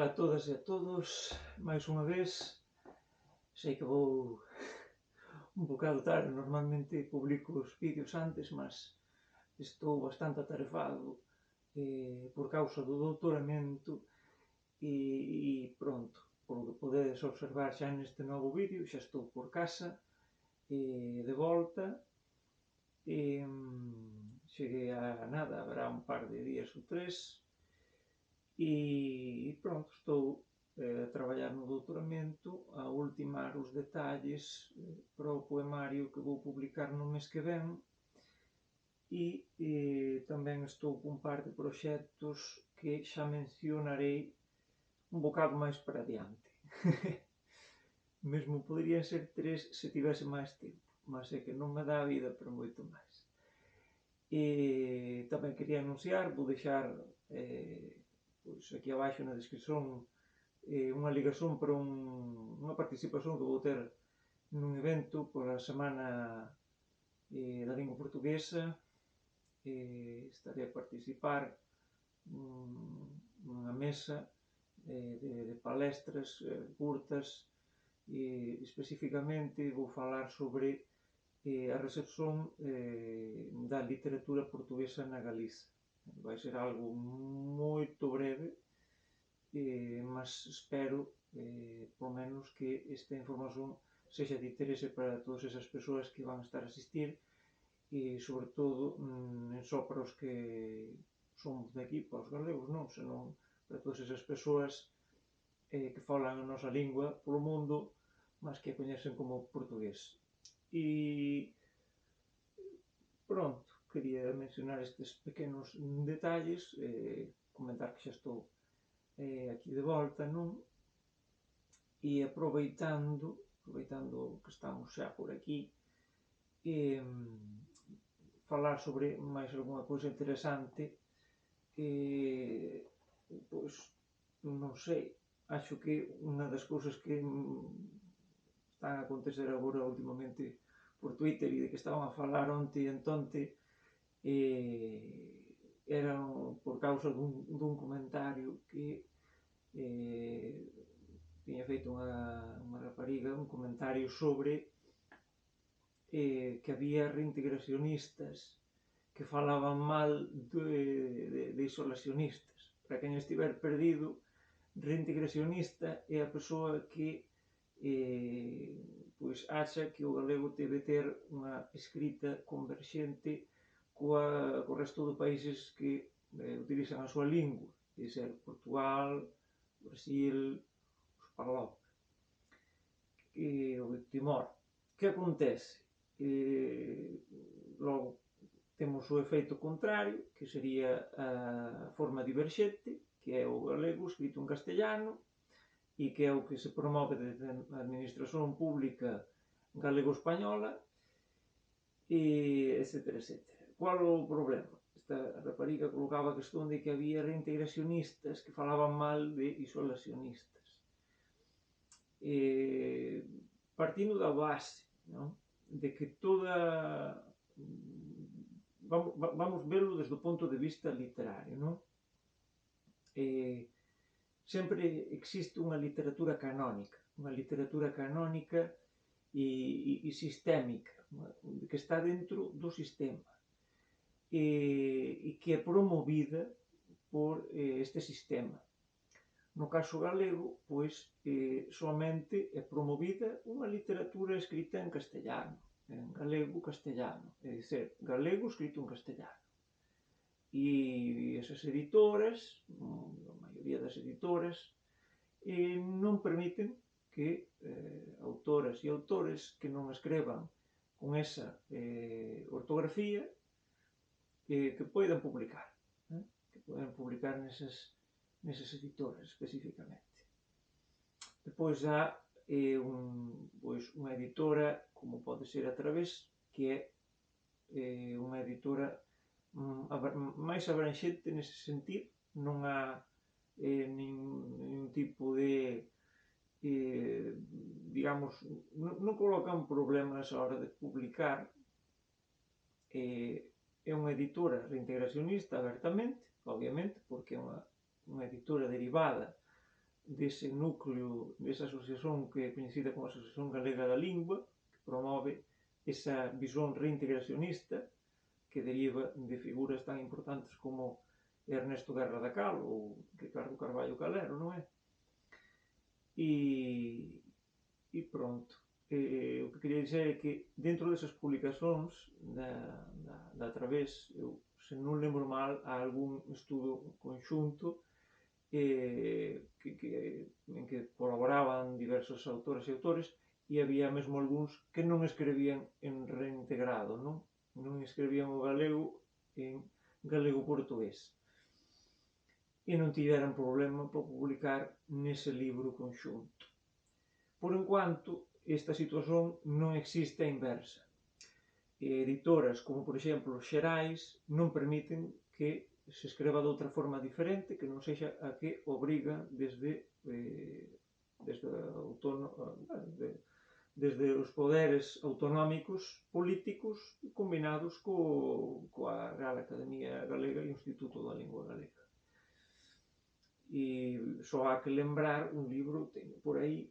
Ola a todas e a todos, máis unha vez. Sei que vou un bocado tarde, normalmente publico os vídeos antes, mas estou bastante atarefado por causa do doutoramento pronto, polo que podedes observar xa neste novo vídeo, xa estou por casa de volta. Cheguei a nada, haberá un par de días ou tres, pronto, estou a traballar no doutoramento, a ultimar os detalles para o poemario que vou publicar no mes que ven, tamén estou cun par de proxectos que xa mencionarei un bocado máis para adiante. Mesmo poderían ser 3 se tivese máis tempo, mas é que non me dá a vida para moito máis. Tamén quería anunciar, vou deixar pois aquí abaixo na descripción unha ligación para unha participación que vou ter nun evento pola Semana da Lingua Portuguesa. Estarei a participar nunha mesa de palestras curtas, especificamente vou falar sobre a recepción da literatura portuguesa na Galiza. Vai ser algo moito breve, mas espero, polo menos, que esta información sexa de interese para todas esas persoas que van estar a asistir e, sobre todo, non só para os que somos de aquí, para os galegos, non, senón para todas esas persoas que falan a nosa lingua polo mundo, mas que a coñecen como portugués. Pronto, quería mencionar estes pequenos detalles, comentar que xa estou aquí de volta, non? E aproveitando que estamos xa por aquí, falar sobre máis algunha cousa interesante, pois, non sei, acho que unha das cousas que están a acontecer agora últimamente por Twitter e de que estaban a falar onte e entonte era por causa dun comentario que tiña feito unha rapariga, un comentario sobre que había reintegracionistas que falaban mal de isolacionistas. Para quen estiver perdido, reintegracionista é a persoa que pois acha que o galego debe ter unha escrita converxente co resto de países que utilizan a súa lingua, de ser Portugal, Brasil, os PALOP e o Timor. Que acontece? Logo temos o efeito contrario, que sería a forma diverxente, que é o galego escrito en castellano, e que é o que se promove desde a administración pública galego-española, etcétera, etcétera. Qual é o problema? Esta rapariga colocaba a questón de que había reintegracionistas que falaban mal de isolacionistas. Partindo da base, non? De que vamos velo desde o punto de vista literario, non? Sempre existe unha literatura canónica e sistémica, que está dentro do sistema e que é promovida por este sistema. No caso galego, pois, somente é promovida unha literatura escrita en castellano, en galego-castellano, é dizer, galego escrito en castellano. E esas editoras, a maioría das editoras, non permiten que autoras e autores que non escrevan con esa ortografía que poidan publicar, nesas editoras especificamente. Depois há unha editora, como pode ser a Través, que é unha editora máis abranxente nese sentido, non há ningún tipo de digamos, non colocan problemas a hora de publicar. É unha editora reintegracionista abertamente, obviamente, porque é unha editora derivada dese núcleo, desa asociación que é coñecida como Asociación Galega da Lingua, que promove esa visión reintegracionista que deriva de figuras tan importantes como Ernesto Guerra da Cal ou Ricardo Carballo Calero, non é? E pronto. O que quería dizer é que dentro desas publicacións da Través, eu, se non lembro mal, há algún estudo conxunto en que colaboraban diversos autores e autores, e había mesmo algúns que non escrebían en reintegrado, non escrebían o galego en galego-portugués, e non tiveran problema para publicar nese libro conxunto. Por enquanto, esta situación non existe a inversa. Editoras como, por exemplo, Xerais non permiten que se escreva de outra forma diferente que non sexa a que obriga desde os poderes autonómicos políticos combinados coa Real Academia Galega e o Instituto da Lingua Galega. E só há que lembrar un libro, teño por aí,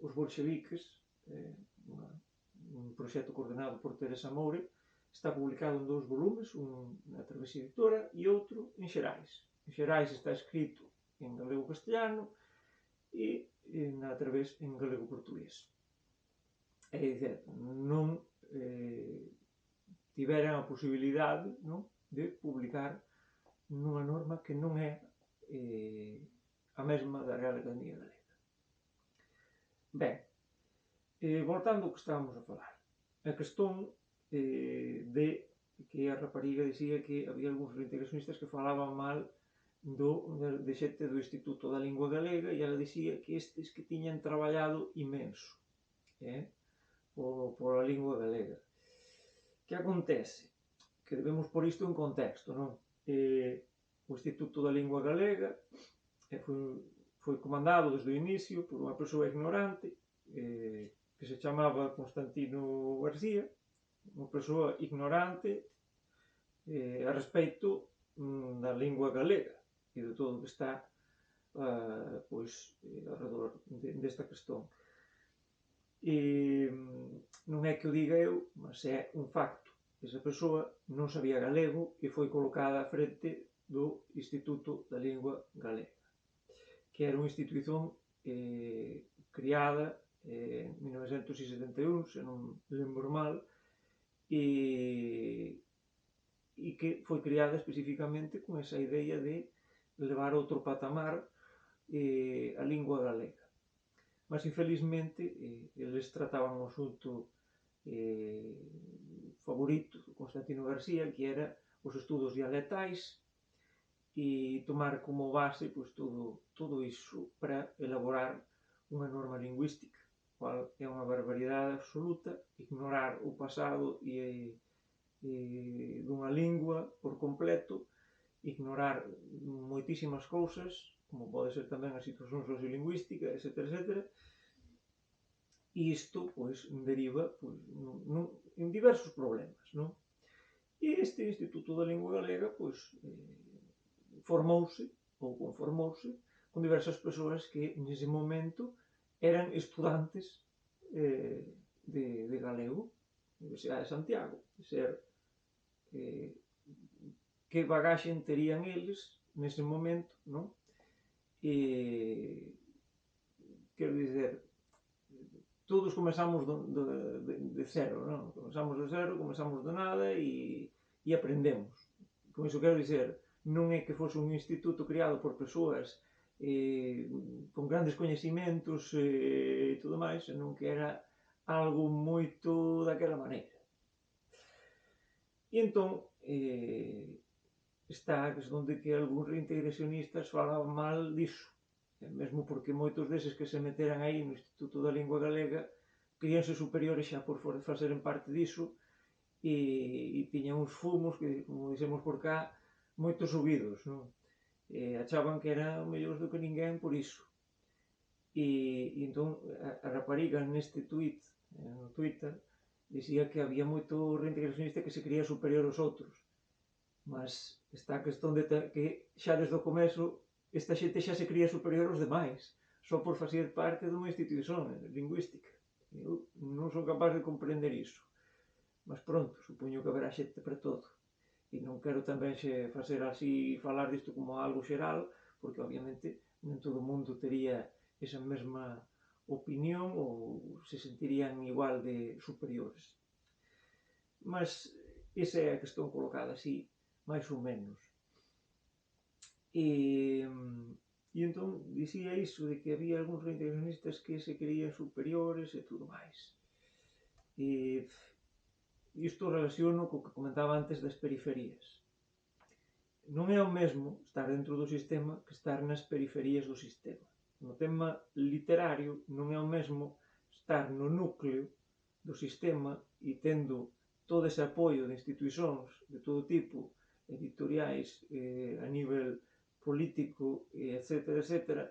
Os bolxeviques, un proxecto coordenado por Teresa Moure, está publicado en 2 volumes, un na Través Editora e outro en Xerais. En Xerais está escrito en galego-castellano e na Través en galego-portugués. É dizer, non tiveran a posibilidade, non, de publicar nunha norma que non é a mesma da Real Academia Galega. Ben, voltando ao que estábamos a falar, a questón de que a rapariga dicía que había algúns reintegracionistas que falaban mal de xente do Instituto da Lingua Galega, e ela dicía que estes que tiñan traballado imenso pola lingua galega. Que acontece? Que debemos por isto en contexto, non? O Instituto da Lingua Galega foi comandado desde o inicio por unha persoa ignorante que se chamaba Constantino García, unha persoa ignorante a respecto da lingua galega e de todo o que está alrededor desta questón. Non é que o diga eu, mas é un facto. Esa persoa non sabía galego e foi colocada á frente do Instituto da Lingua Galega, que era unha institución criada en 1971, se non lembro mal, e que foi criada especificamente con esa idea de levar a outro patamar a lingua galega. Mas, infelizmente, eles trataban o asunto favorito de Constantino García, que era os estudos dialectais, e tomar como base todo iso para elaborar unha norma lingüística, cual é unha barbaridade absoluta, ignorar o pasado e dunha lingua por completo, ignorar moitísimas cousas, como pode ser tamén a situación sociolingüística, etc. E isto, deriva en diversos problemas, non? E este Instituto da Lingua Galega, formouse ou conformouse con diversas persoas que nese momento eran estudantes de galego na Universidade de Santiago. Que bagaxe terían eles nese momento, non? Quero dizer, todos comezamos de cero, non? Comezamos de cero, comezamos de nada e aprendemos. Con iso quero dizer, non é que fose un instituto criado por persoas con grandes coñecimentos e todo máis, senón que era algo moito daquela maneira. E entón, está a questón de que algúns reintegracionistas falaban mal diso, mesmo porque moitos deses que se meteran aí no Instituto da Lingua Galega creíanse superiores xa por faceren parte diso e tiñan uns fumos que, como dixemos por cá, moito subidos, non? Achaban que eran mellores do que ninguén por iso. E entón a rapariga neste tweet, no Twitter, dicía que había moito reintegracionista que se creía superior aos outros, mas está a questón de que xa desde o comezo esta xente xa se cría superior aos demais, só por facer parte dunha institución lingüística. Eu non son capaz de comprender iso. Mas pronto, supoño que haberá xente para todo. E non quero tamén facer así, falar disto como algo xeral, porque obviamente non todo o mundo tería esa mesma opinión ou se sentirían igual de superiores. Mas esa é a cuestión colocada así, máis ou menos. E entón dicía iso de que había algúns reintegracionistas que se creían superiores e tudo máis. E isto relaciono co que comentaba antes das periferías. Non é o mesmo estar dentro do sistema que estar nas periferías do sistema. No tema literario non é o mesmo estar no núcleo do sistema e tendo todo ese apoio de institucións de todo tipo, editoriais, a nivel político, etc., etc.,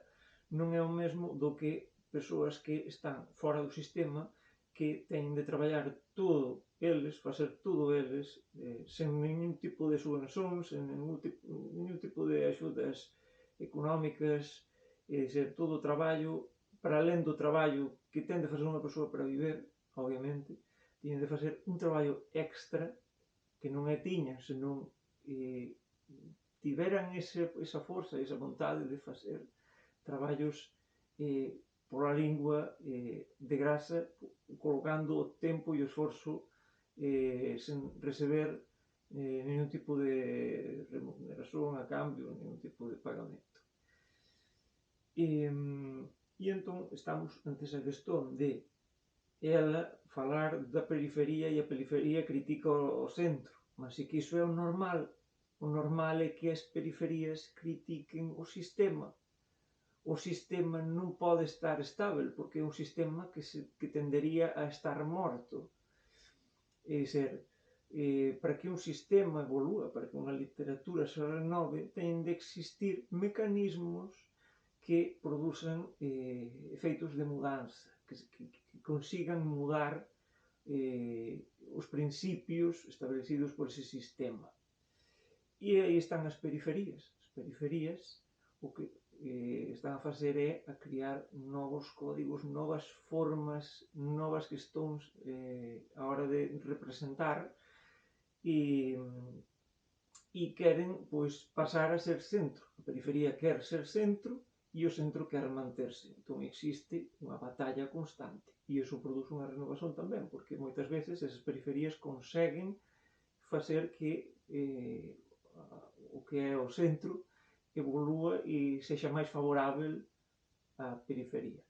non é o mesmo do que persoas que están fora do sistema, que teñen de traballar todo eles, facer todo eles, sen ningún tipo de subvencións, sen ningún tipo de axudas económicas, ser todo o traballo, para alén do traballo que ten de facer unha persoa para viver, obviamente, teñen de facer un traballo extra que non é tiñan, senón tiveran esa forza, esa vontade de facer traballos pola lingua de graça, colocando o tempo e o esforzo sen receber ningún tipo de remuneración a cambio, ningún tipo de pagamento. E entón estamos ante esa cuestión de ela falar da perifería e a perifería critica o centro, mas é que iso é o normal. O normal é que as periferías critiquen o sistema. O sistema non pode estar estável, porque é un sistema que tendería a estar morto. É ser, para que un sistema evolúa, para que unha literatura se renove, teñen de existir mecanismos que produzan efeitos de mudanza, que consigan mudar os principios establecidos por ese sistema. E aí están as periferías. As periferías o que están a facer é a crear novos códigos, novas formas, novas cuestións a hora de representar e queren pois pasar a ser centro. A perifería quer ser centro e o centro quer manterse. Entón existe unha batalla constante e iso produce unha renovación tamén, porque moitas veces esas periferías conseguen facer que o que é o centro evolúa e sexa máis favorável á periferia.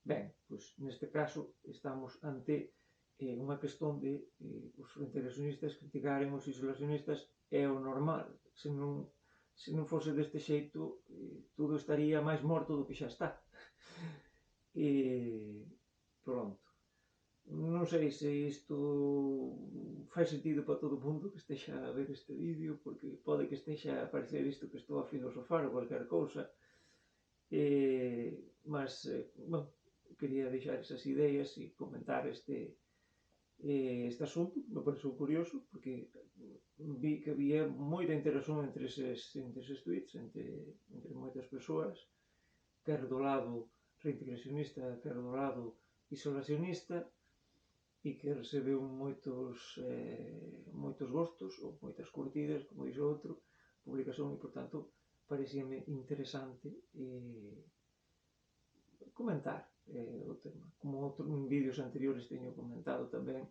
Ben, pois neste caso estamos ante unha cuestión de os integracionistas criticarem os isolacionistas é o normal. Se non fose deste xeito, todo estaría máis morto do que xa está. E pronto. Non sei se isto fai sentido para todo o mundo que estexa a ver este vídeo, porque pode que estexa a parecer isto que estou a filosofar ou cualquier cousa, mas, bueno, quería deixar esas ideas e comentar este asunto, me pareceu curioso, porque vi que había moita interacción entre eses tweets, entre moitas persoas, quer do lado reintegracionista, quer do lado isolacionista, e que recebeu moitos gostos ou moitas curtidas, como dixo outro, publicación, e, por tanto, parecíame interesante comentar o tema. Como en vídeos anteriores teño comentado tamén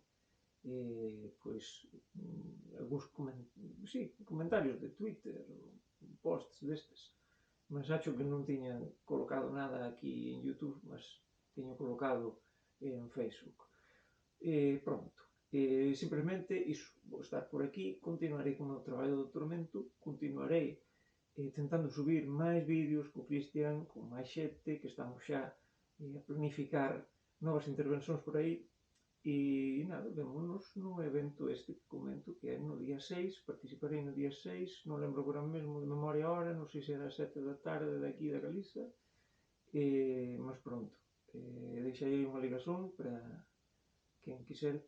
pois algúns comentarios de Twitter ou posts destes, mas acho que non tiñan colocado nada aquí en YouTube, mas teño colocado en Facebook. Pronto, simplemente iso, vou estar por aquí, continuarei con o meu traballo do tormento, continuarei tentando subir máis vídeos co Cristian, con máis xente, que estamos xa a planificar novas intervencións por aí, e nada, vémonos no evento este que comento, que é no día 6, participarei no día 6, non lembro agora mesmo de memoria a hora, non sei se era 7 da tarde daqui da Galiza, mas pronto, deixarei unha ligación para quen quiser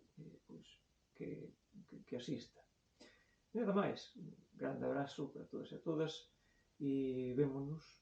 pois, que asista. Nada máis, grande abrazo para todos e a todas, e vémonos